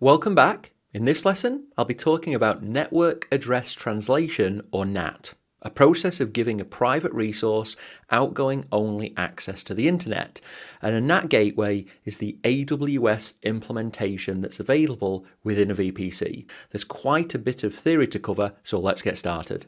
Welcome back. In this lesson, I'll be talking about Network Address Translation, or NAT, a process of giving a private resource outgoing only access to the internet. And a NAT gateway is the AWS implementation that's available within a VPC. There's quite a bit of theory to cover, so let's get started.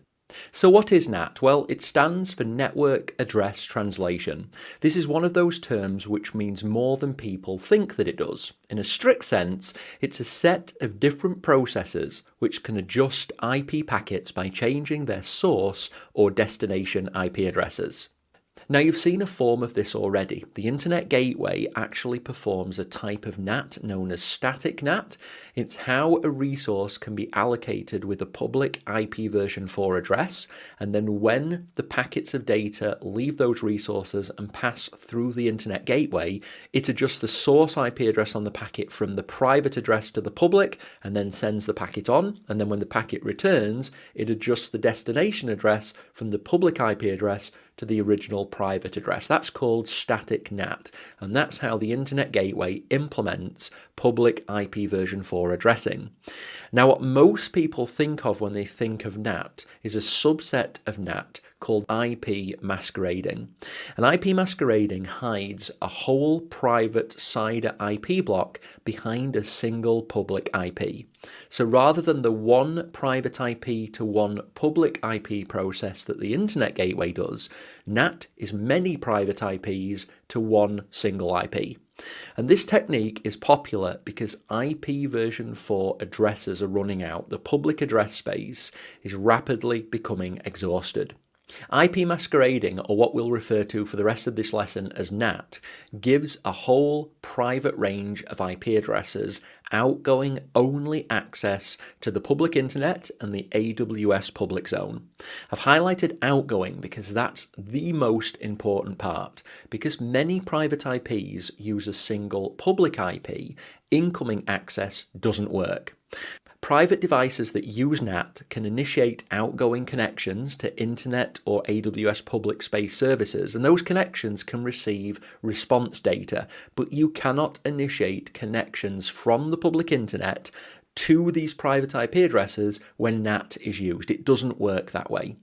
So what is NAT? Well, it stands for Network Address Translation. This is one of those terms which means more than people think that it does. In a strict sense, it's a set of different processes which can adjust IP packets by changing their source or destination IP addresses. Now, you've seen a form of this already. The Internet Gateway actually performs a type of NAT known as static NAT. It's how a resource can be allocated with a public IP version 4 address, and then when the packets of data leave those resources and pass through the Internet Gateway, it adjusts the source IP address on the packet from the private address to the public, and then sends the packet on, and then when the packet returns, it adjusts the destination address from the public IP address to the original private address. That's called static NAT, and that's how the Internet Gateway implements public IP version 4 addressing. Now, what most people think of when they think of NAT is a subset of NAT called IP masquerading. And IP masquerading hides a whole private CIDR IP block behind a single public IP. So rather than the one private IP to one public IP process that the Internet Gateway does, NAT is many private IPs to one single IP. And this technique is popular because IP version 4 addresses are running out. The public address space is rapidly becoming exhausted. IP masquerading, or what we'll refer to for the rest of this lesson as NAT, gives a whole private range of IP addresses outgoing only access to the public internet and the AWS public zone. I've highlighted outgoing because that's the most important part. Because many private IPs use a single public IP, incoming access doesn't work. Private devices that use NAT can initiate outgoing connections to Internet or AWS public space services, and those connections can receive response data, but you cannot initiate connections from the public Internet to these private IP addresses when NAT is used. It doesn't work that way.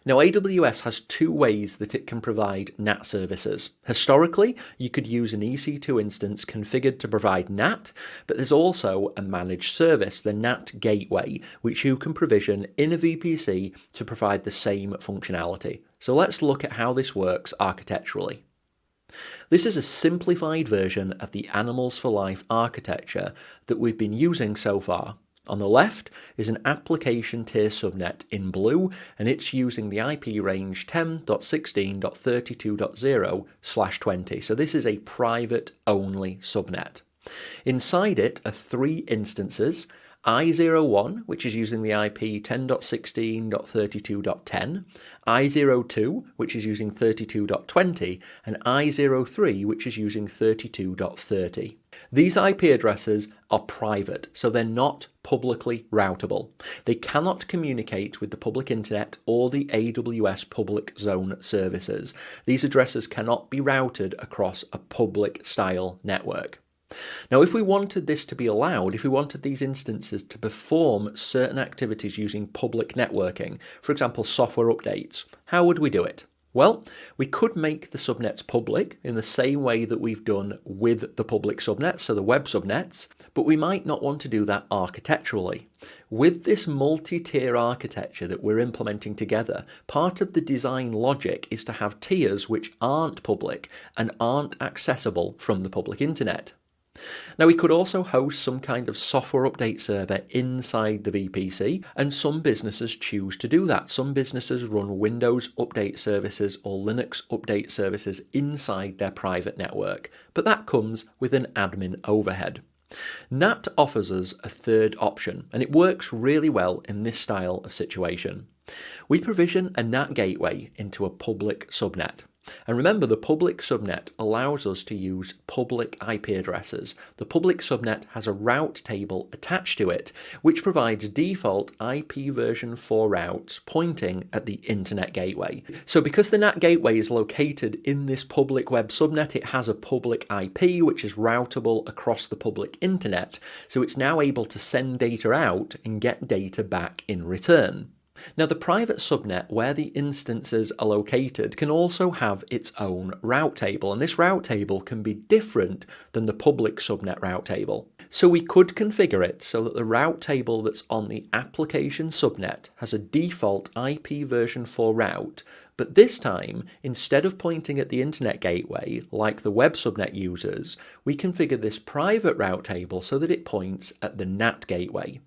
Now, AWS has two ways that it can provide NAT services. Historically, you could use an EC2 instance configured to provide NAT, but there's also a managed service, the NAT Gateway, which you can provision in a VPC to provide the same functionality. So let's look at how this works architecturally. This is a simplified version of the Animals for Life architecture that we've been using so far. On the left is an application tier subnet in blue, and it's using the IP range 10.16.32.0/20. So this is a private-only subnet. Inside it are three instances: I01, which is using the IP 10.16.32.10, I02, which is using 32.20, and I03, which is using 32.30. These IP addresses are private, so they're not publicly routable. They cannot communicate with the public internet or the AWS public zone services. These addresses cannot be routed across a public style network. Now, if we wanted this to be allowed, if we wanted these instances to perform certain activities using public networking, for example, software updates, how would we do it? Well, we could make the subnets public in the same way that we've done with the public subnets, so the web subnets, but we might not want to do that architecturally. With this multi-tier architecture that we're implementing together, part of the design logic is to have tiers which aren't public and aren't accessible from the public internet. Now, we could also host some kind of software update server inside the VPC, and some businesses choose to do that. Some businesses run Windows update services or Linux update services inside their private network, but that comes with an admin overhead. NAT offers us a third option, and it works really well in this style of situation. We provision a NAT gateway into a public subnet. And remember, the public subnet allows us to use public IP addresses. The public subnet has a route table attached to it, which provides default IP version 4 routes pointing at the internet gateway. So because the NAT gateway is located in this public web subnet, it has a public IP which is routable across the public internet, so it's now able to send data out and get data back in return. Now, the private subnet where the instances are located can also have its own route table, and this route table can be different than the public subnet route table. So we could configure it so that the route table that's on the application subnet has a default IP version 4 route, but this time, instead of pointing at the internet gateway like the web subnet uses, we configure this private route table so that it points at the NAT gateway.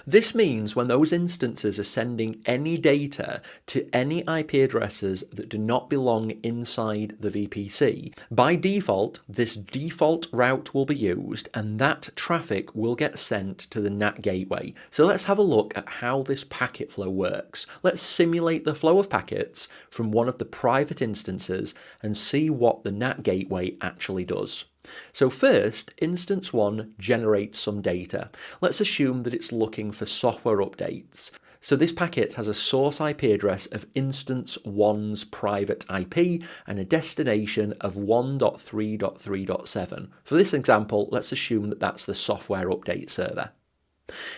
This means when those instances are sending any data to any IP addresses that do not belong inside the VPC, by default, this default route will be used and that traffic will get sent to the NAT gateway. So let's have a look at how this packet flow works. Let's simulate the flow of packets from one of the private instances and see what the NAT gateway actually does. So first, instance 1 generates some data. Let's assume that it's looking for software updates. So this packet has a source IP address of instance 1's private IP and a destination of 1.3.3.7. For this example, let's assume that that's the software update server.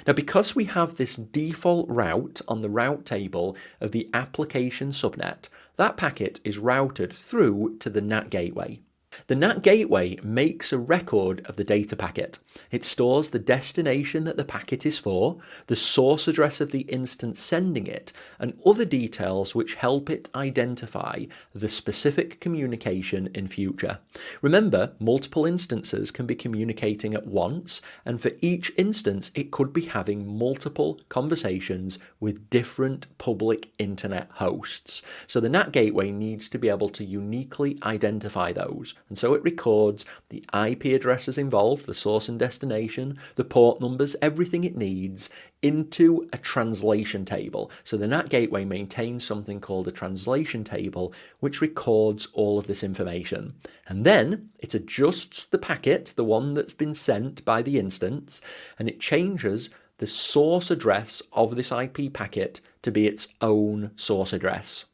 Now, because we have this default route on the route table of the application subnet, that packet is routed through to the NAT gateway. The NAT gateway makes a record of the data packet. It stores the destination that the packet is for, the source address of the instance sending it, and other details which help it identify the specific communication in future. Remember, multiple instances can be communicating at once, and for each instance it could be having multiple conversations with different public internet hosts. So the NAT gateway needs to be able to uniquely identify those. And so it records the IP addresses involved, the source and destination, the port numbers, everything it needs into a translation table. So the NAT gateway maintains something called a translation table, which records all of this information. And then it adjusts the packet, the one that's been sent by the instance, and it changes the source address of this IP packet to be its own source address.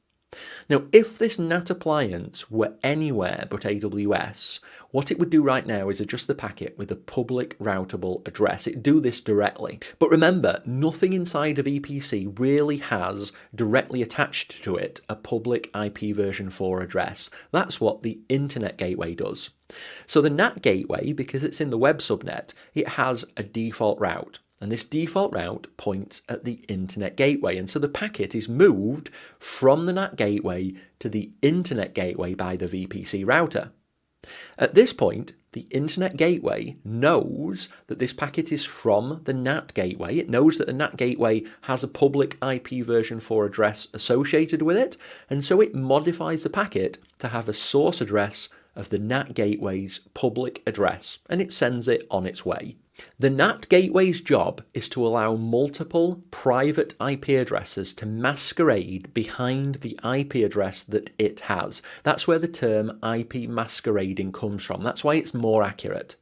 Now, if this NAT appliance were anywhere but AWS, what it would do right now is adjust the packet with a public routable address. It'd do this directly. But remember, nothing inside of VPC really has directly attached to it a public IP version 4 address. That's what the internet gateway does. So the NAT gateway, because it's in the web subnet, it has a default route. And this default route points at the internet gateway. And so the packet is moved from the NAT gateway to the internet gateway by the VPC router. At this point, the internet gateway knows that this packet is from the NAT gateway. It knows that the NAT gateway has a public IP version 4 address associated with it. And so it modifies the packet to have a source address of the NAT gateway's public address, and it sends it on its way. The NAT gateway's job is to allow multiple private IP addresses to masquerade behind the IP address that it has. That's where the term IP masquerading comes from. That's why it's more accurate.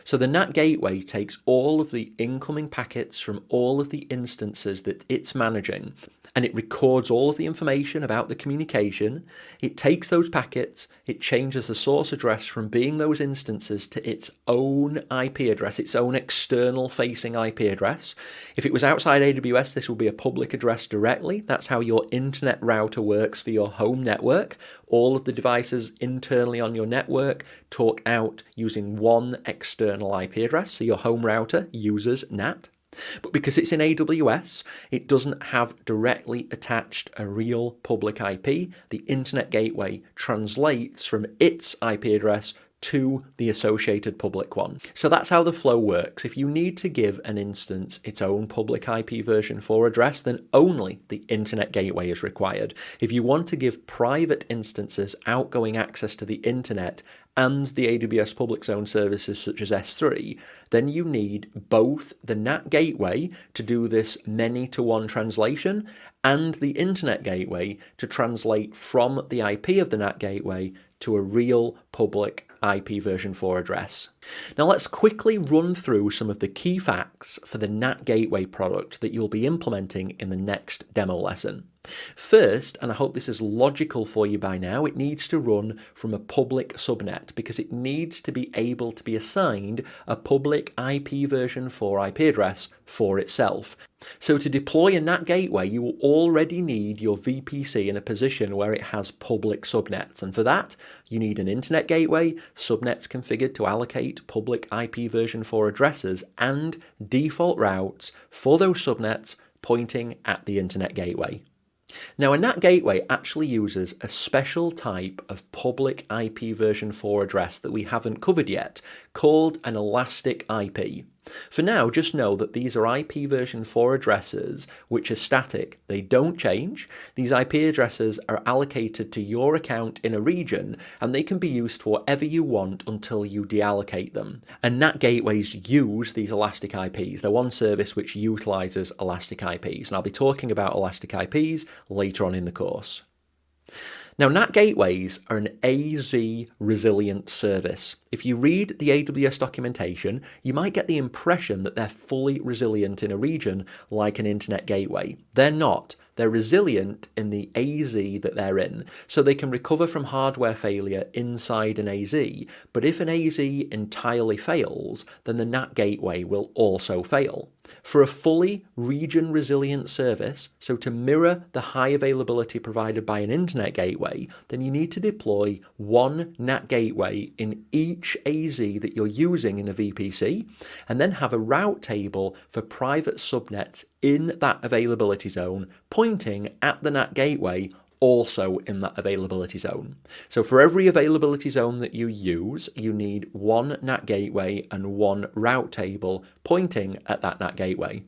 So the NAT gateway takes all of the incoming packets from all of the instances that it's managing, and it records all of the information about the communication. It takes those packets, it changes the source address from being those instances to its own IP address, its own external facing IP address. If it was outside AWS, this will be a public address directly. That's how your internet router works for your home network. All of the devices internally on your network talk out using one external IP address, so your home router uses NAT. But because it's in AWS, it doesn't have directly attached a real public IP. The internet gateway translates from its IP address to the associated public one. So that's how the flow works. If you need to give an instance its own public IP version 4 address, then only the internet gateway is required. If you want to give private instances outgoing access to the internet and the AWS public zone services such as S3, then you need both the NAT gateway to do this many-to-one translation and the internet gateway to translate from the IP of the NAT gateway to a real public IP version 4 address. Now let's quickly run through some of the key facts for the NAT gateway product that you'll be implementing in the next demo lesson. First, and I hope this is logical for you by now, it needs to run from a public subnet because it needs to be able to be assigned a public IP version 4 IP address for itself. So to deploy a NAT gateway, you will already need your VPC in a position where it has public subnets. And for that, you need an internet gateway, subnets configured to allocate public IP version 4 addresses, and default routes for those subnets pointing at the internet gateway. Now, a NAT gateway actually uses a special type of public IP version 4 address that we haven't covered yet, called an elastic IP. For now, just know that these are IP version 4 addresses which are static. They don't change. These IP addresses are allocated to your account in a region, and they can be used for whatever you want until you deallocate them. And NAT gateways use these elastic IPs. They're one service which utilizes elastic IPs, and I'll be talking about elastic IPs later on in the course. Now, NAT gateways are an AZ resilient service. If you read the AWS documentation, you might get the impression that they're fully resilient in a region like an internet gateway. They're not. They're resilient in the AZ that they're in, so they can recover from hardware failure inside an AZ, but if an AZ entirely fails, then the NAT gateway will also fail. For a fully region-resilient service, so to mirror the high availability provided by an internet gateway, then you need to deploy one NAT gateway in each AZ that you're using in a VPC, and then have a route table for private subnets in that availability zone, pointing at the NAT gateway also in that availability zone. So for every availability zone that you use, you need one NAT gateway and one route table pointing at that NAT gateway.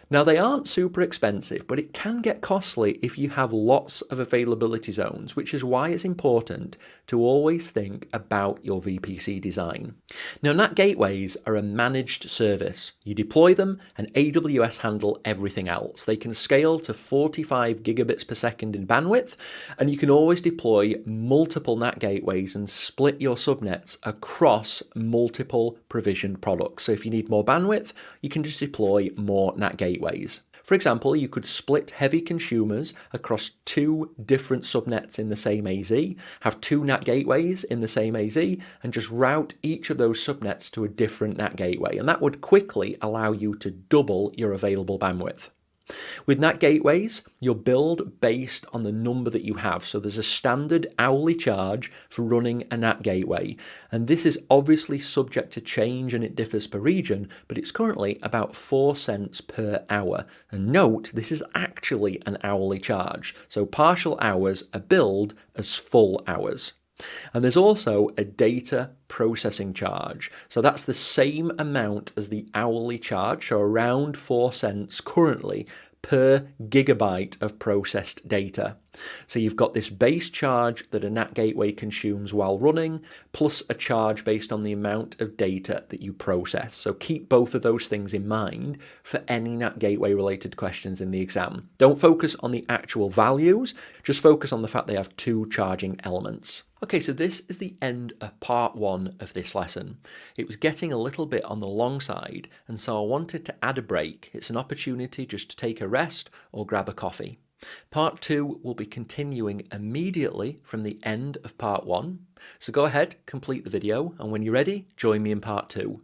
Now, they aren't super expensive, but it can get costly if you have lots of availability zones, which is why it's important to always think about your VPC design. Now, NAT gateways are a managed service. You deploy them and AWS handle everything else. They can scale to 45 gigabits per second in bandwidth, and you can always deploy multiple NAT gateways and split your subnets across multiple provisioned products. So if you need more bandwidth, you can just deploy more NAT gateways. For example, you could split heavy consumers across two different subnets in the same AZ, have two NAT gateways in the same AZ, and just route each of those subnets to a different NAT gateway. And that would quickly allow you to double your available bandwidth. With NAT gateways, you'll build based on the number that you have. So there's a standard hourly charge for running a NAT gateway. And this is obviously subject to change and it differs per region, but it's currently about 4 cents per hour. And note, this is actually an hourly charge. So partial hours are billed as full hours. And there's also a data processing charge. So that's the same amount as the hourly charge, so around 4 cents currently per gigabyte of processed data. So you've got this base charge that a NAT gateway consumes while running, plus a charge based on the amount of data that you process. So keep both of those things in mind for any NAT gateway related questions in the exam. Don't focus on the actual values, just focus on the fact they have two charging elements. Okay, so this is the end of part 1 of this lesson. It was getting a little bit on the long side, and so I wanted to add a break. It's an opportunity just to take a rest or grab a coffee. Part 2 will be continuing immediately from the end of part 1. So go ahead, complete the video, and when you're ready, join me in part 2.